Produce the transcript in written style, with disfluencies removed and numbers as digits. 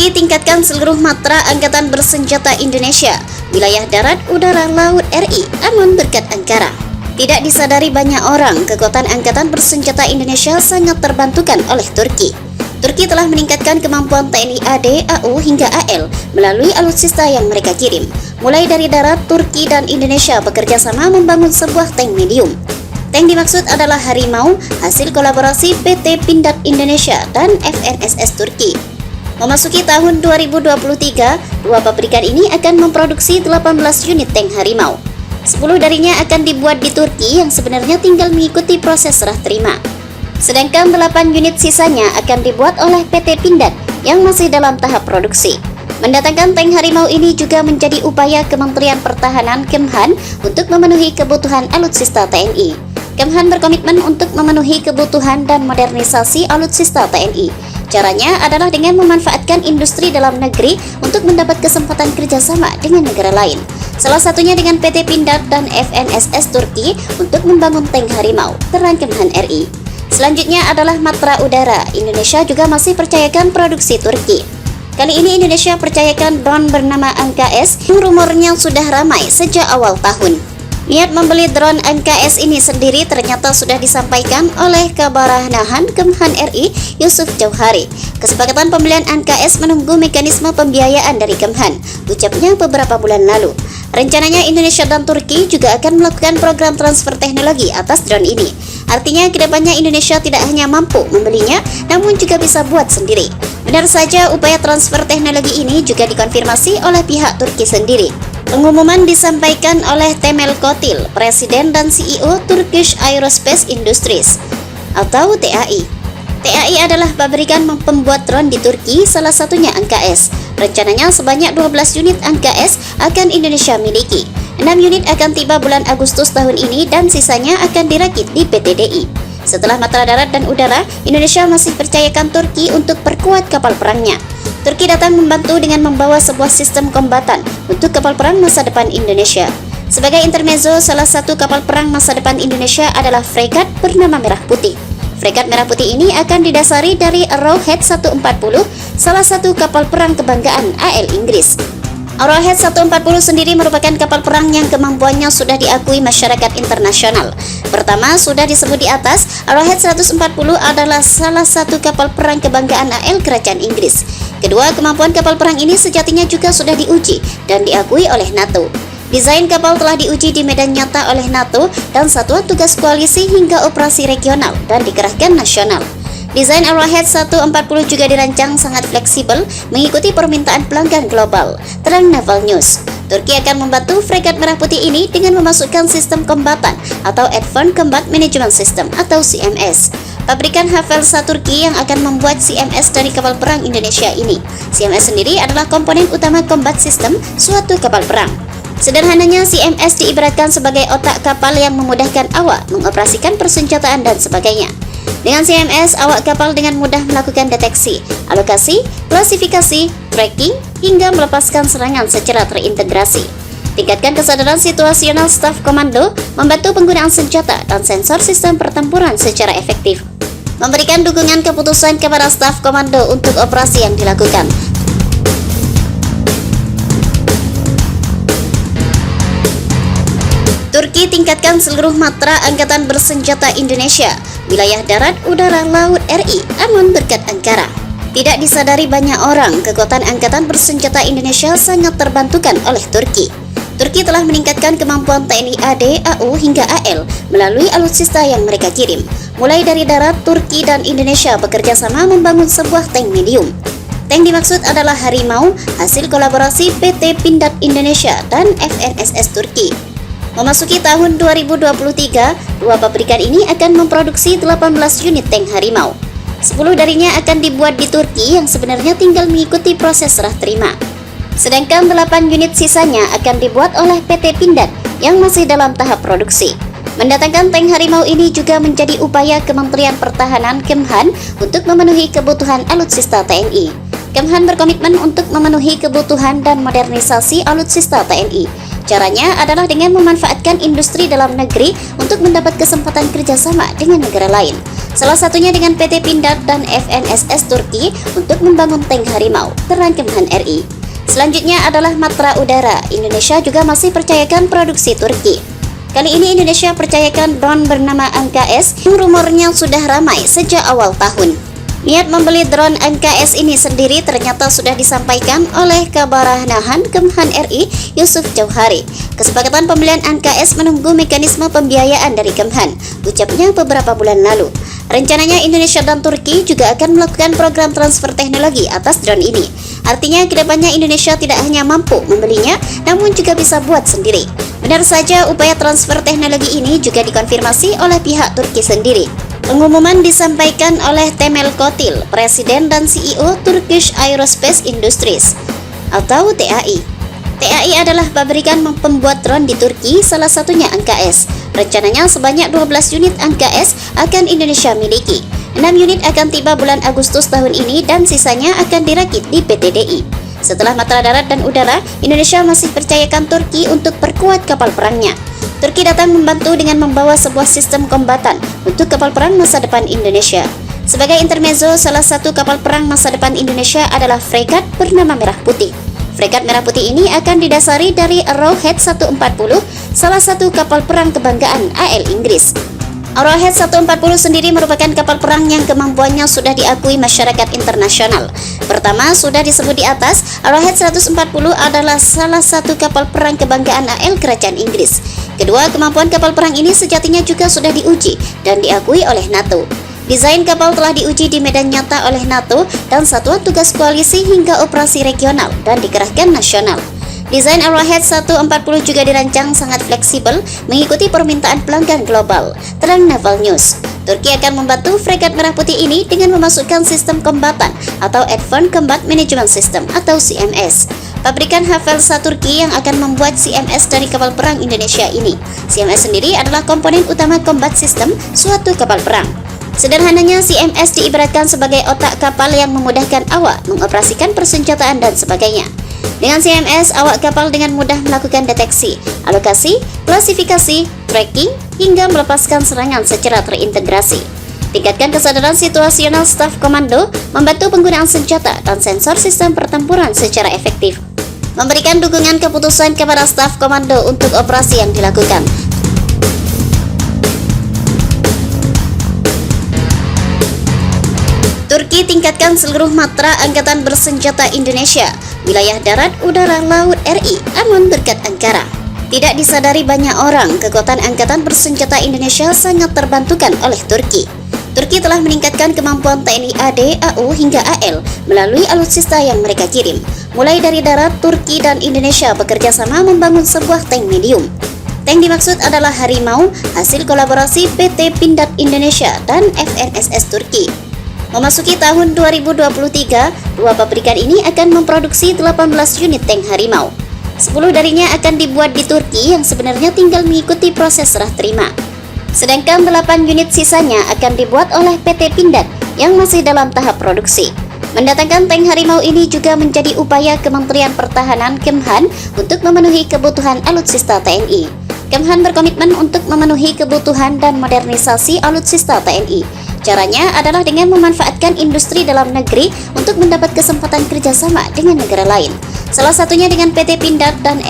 Turki tingkatkan seluruh matra Angkatan Bersenjata Indonesia, wilayah darat, udara, laut RI aman berkat Ankara. Tidak disadari banyak orang, kekuatan Angkatan Bersenjata Indonesia sangat terbantukan oleh Turki. Turki telah meningkatkan kemampuan TNI AD, AU hingga AL melalui alutsista yang mereka kirim. Mulai dari darat, Turki dan Indonesia bekerja sama membangun sebuah tank medium. Tank dimaksud adalah Harimau, hasil kolaborasi PT Pindad Indonesia dan FNSS Turki. Memasuki tahun 2023, dua pabrikan ini akan memproduksi 18 unit tank Harimau. 10 darinya akan dibuat di Turki yang sebenarnya tinggal mengikuti proses serah terima. Sedangkan 8 unit sisanya akan dibuat oleh PT Pindad yang masih dalam tahap produksi. Mendatangkan tank Harimau ini juga menjadi upaya Kementerian Pertahanan Kemhan untuk memenuhi kebutuhan alutsista TNI. Kemhan berkomitmen untuk memenuhi kebutuhan dan modernisasi alutsista TNI. Caranya adalah dengan memanfaatkan industri dalam negeri untuk mendapat kesempatan kerjasama dengan negara lain. Salah satunya dengan PT Pindad dan FNSS Turki untuk membangun tank Harimau, terang Kemhan RI. Selanjutnya adalah matra udara. Indonesia juga masih percayakan produksi Turki. Kali ini Indonesia percayakan drone bernama ANKS yang rumornya sudah ramai sejak awal tahun. Niat membeli drone ANKS ini sendiri ternyata sudah disampaikan oleh Kabarahnahan Kemhan RI Yusuf Jauhari. Kesepakatan pembelian ANKS menunggu mekanisme pembiayaan dari Kemhan, ucapnya beberapa bulan lalu. Rencananya Indonesia dan Turki juga akan melakukan program transfer teknologi atas drone ini. Artinya kedepannya Indonesia tidak hanya mampu membelinya, namun juga bisa buat sendiri. Benar saja upaya transfer teknologi ini juga dikonfirmasi oleh pihak Turki sendiri. Pengumuman disampaikan oleh Temel Kotil, Presiden dan CEO Turkish Aerospace Industries atau TAI. TAI adalah pabrikan pembuat drone di Turki, salah satunya ANKS. Rencananya sebanyak 12 unit ANKS akan Indonesia miliki. 6 unit akan tiba bulan Agustus tahun ini dan sisanya akan dirakit di PTDI. Setelah matra darat dan udara, Indonesia masih percayakan Turki untuk perkuat kapal perangnya. Turki datang membantu dengan membawa sebuah sistem kombatan untuk kapal perang masa depan Indonesia. Sebagai intermezzo, salah satu kapal perang masa depan Indonesia adalah fregat bernama Merah Putih. Fregat Merah Putih ini akan didasari dari Arrowhead 140, salah satu kapal perang kebanggaan AL Inggris. Arrowhead 140 sendiri merupakan kapal perang yang kemampuannya sudah diakui masyarakat internasional. Pertama, sudah disebut di atas, Arrowhead 140 adalah salah satu kapal perang kebanggaan AL Kerajaan Inggris. Kedua, kemampuan kapal perang ini sejatinya juga sudah diuji dan diakui oleh NATO. Desain kapal telah diuji di medan nyata oleh NATO dan Satuan Tugas Koalisi hingga operasi regional dan dikerahkan nasional. Desain Arrowhead 140 juga dirancang sangat fleksibel mengikuti permintaan pelanggan global, terang Naval News. Turki akan membantu fregat Merah Putih ini dengan memasukkan sistem kombatan atau Advanced Combat Management System atau CMS. Pabrikan Havelsa Turki yang akan membuat CMS dari kapal perang Indonesia ini. CMS sendiri adalah komponen utama combat system suatu kapal perang. Sederhananya, CMS diibaratkan sebagai otak kapal yang memudahkan awak mengoperasikan persenjataan dan sebagainya. Dengan CMS, awak kapal dengan mudah melakukan deteksi, alokasi, klasifikasi, tracking, hingga melepaskan serangan secara terintegrasi. Tingkatkan kesadaran situasional staf komando, membantu penggunaan senjata dan sensor sistem pertempuran secara efektif. Memberikan dukungan keputusan kepada staf komando untuk operasi yang dilakukan. Turki tingkatkan seluruh matra Angkatan Bersenjata Indonesia, wilayah darat, udara, laut RI aman berkat Ankara. Tidak disadari banyak orang, kekuatan Angkatan Bersenjata Indonesia sangat terbantukan oleh Turki. Turki telah meningkatkan kemampuan TNI AD, AU hingga AL melalui alutsista yang mereka kirim. Mulai dari darat, Turki dan Indonesia bekerja sama membangun sebuah tank medium. Tank dimaksud adalah Harimau, hasil kolaborasi PT Pindad Indonesia dan FNSS Turki. Memasuki tahun 2023, dua pabrikan ini akan memproduksi 18 unit tank Harimau. 10 darinya akan dibuat di Turki yang sebenarnya tinggal mengikuti proses serah terima. Sedangkan 8 unit sisanya akan dibuat oleh PT Pindad yang masih dalam tahap produksi. Mendatangkan tank Harimau ini juga menjadi upaya Kementerian Pertahanan Kemhan untuk memenuhi kebutuhan alutsista TNI. Kemhan berkomitmen untuk memenuhi kebutuhan dan modernisasi alutsista TNI. Caranya adalah dengan memanfaatkan industri dalam negeri untuk mendapat kesempatan kerjasama dengan negara lain. Salah satunya dengan PT Pindad dan FNSS Turki untuk membangun tank harimau, terang Kemhan RI. Selanjutnya adalah matra udara. Indonesia juga masih percayakan produksi Turki. Kali ini Indonesia percayakan drone bernama NKS yang rumornya sudah ramai sejak awal tahun. Niat membeli drone NKS ini sendiri ternyata sudah disampaikan oleh Kabarahnahan Kemhan RI Yusuf Jauhari. Kesepakatan pembelian NKS menunggu mekanisme pembiayaan dari Kemhan, ucapnya beberapa bulan lalu. Rencananya Indonesia dan Turki juga akan melakukan program transfer teknologi atas drone ini. Artinya kedepannya Indonesia tidak hanya mampu membelinya, namun juga bisa buat sendiri. Benar saja upaya transfer teknologi ini juga dikonfirmasi oleh pihak Turki sendiri. Pengumuman disampaikan oleh Temel Kotil, Presiden dan CEO Turkish Aerospace Industries atau TAI. TAI adalah pabrikan pembuat drone di Turki, salah satunya NKS. Rencananya sebanyak 12 unit NKS akan Indonesia miliki. 6 unit akan tiba bulan Agustus tahun ini dan sisanya akan dirakit di PTDI. Setelah matra darat dan udara, Indonesia masih percayakan Turki untuk perkuat kapal perangnya. Turki datang membantu dengan membawa sebuah sistem kombatan untuk kapal perang masa depan Indonesia. Sebagai intermezzo, salah satu kapal perang masa depan Indonesia adalah fregat bernama Merah Putih. Fregat Merah Putih ini akan didasari dari Arrowhead 140, salah satu kapal perang kebanggaan AL Inggris. Arrowhead 140 sendiri merupakan kapal perang yang kemampuannya sudah diakui masyarakat internasional. Pertama, sudah disebut di atas, Arrowhead 140 adalah salah satu kapal perang kebanggaan AL Kerajaan Inggris. Kedua, kemampuan kapal perang ini sejatinya juga sudah diuji dan diakui oleh NATO. Desain kapal telah diuji di medan nyata oleh NATO dan Satuan Tugas Koalisi hingga operasi regional dan dikerahkan nasional. Desain Arrowhead 140 juga dirancang sangat fleksibel mengikuti permintaan pelanggan global, terang Naval News. Turki akan membantu fregat Merah Putih ini dengan memasukkan sistem kombatan atau Advanced Combat Management System atau CMS. Pabrikan Havelsa Turki yang akan membuat CMS dari kapal perang Indonesia ini. CMS sendiri adalah komponen utama combat system suatu kapal perang. Sederhananya, CMS diibaratkan sebagai otak kapal yang memudahkan awak mengoperasikan persenjataan dan sebagainya. Dengan CMS, awak kapal dengan mudah melakukan deteksi, alokasi, klasifikasi, tracking, hingga melepaskan serangan secara terintegrasi. Tingkatkan kesadaran situasional staf komando, membantu penggunaan senjata dan sensor sistem pertempuran secara efektif. Memberikan dukungan keputusan kepada staf komando untuk operasi yang dilakukan. Turki tingkatkan seluruh matra Angkatan Bersenjata Indonesia, wilayah darat, udara, laut RI, aman berkat Ankara. Tidak disadari banyak orang, kekuatan Angkatan Bersenjata Indonesia sangat terbantukan oleh Turki. Turki telah meningkatkan kemampuan TNI AD, AU hingga AL melalui alutsista yang mereka kirim. Mulai dari darat, Turki dan Indonesia bekerja sama membangun sebuah tank medium. Tank dimaksud adalah Harimau, hasil kolaborasi PT Pindad Indonesia dan FNSS Turki. Memasuki tahun 2023, dua pabrikan ini akan memproduksi 18 unit tank Harimau. 10 darinya akan dibuat di Turki yang sebenarnya tinggal mengikuti proses serah terima. Sedangkan 8 unit sisanya akan dibuat oleh PT Pindad yang masih dalam tahap produksi. Mendatangkan tank Harimau ini juga menjadi upaya Kementerian Pertahanan Kemhan untuk memenuhi kebutuhan alutsista TNI. Kemhan berkomitmen untuk memenuhi kebutuhan dan modernisasi alutsista TNI. Caranya adalah dengan memanfaatkan industri dalam negeri untuk mendapat kesempatan kerjasama dengan negara lain. Salah satunya dengan PT Pindad dan